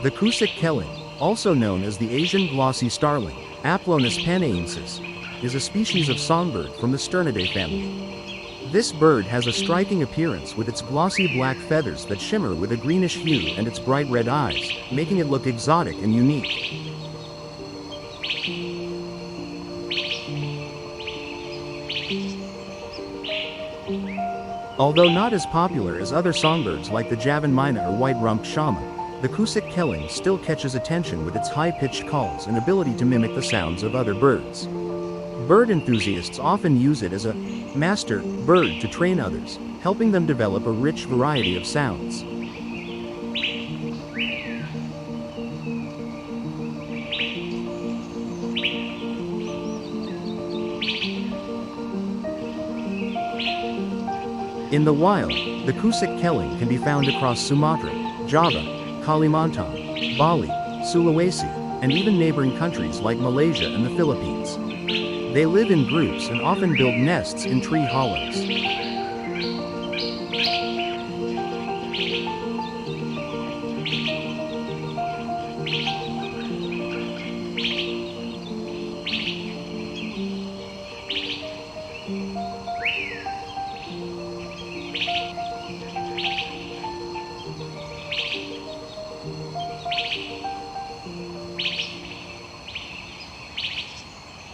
The Cucak Keling, also known as the Asian Glossy Starling, Aplonis panayensis, is a species of songbird from the Sturnidae family. This bird has a striking appearance with its glossy black feathers that shimmer with a greenish hue and its bright red eyes, making it look exotic and unique. Although not as popular as other songbirds like the Javan Myna or White-rumped Shama, the Cucak Keling still catches attention with its high-pitched calls and ability to mimic the sounds of other birds. Bird enthusiasts often use it as a master bird to train others, helping them develop a rich variety of sounds. In the wild, the Cucak Keling can be found across Sumatra, Java, Kalimantan, Bali, Sulawesi, and even neighboring countries like Malaysia and the Philippines. They live in groups and often build nests in tree hollows.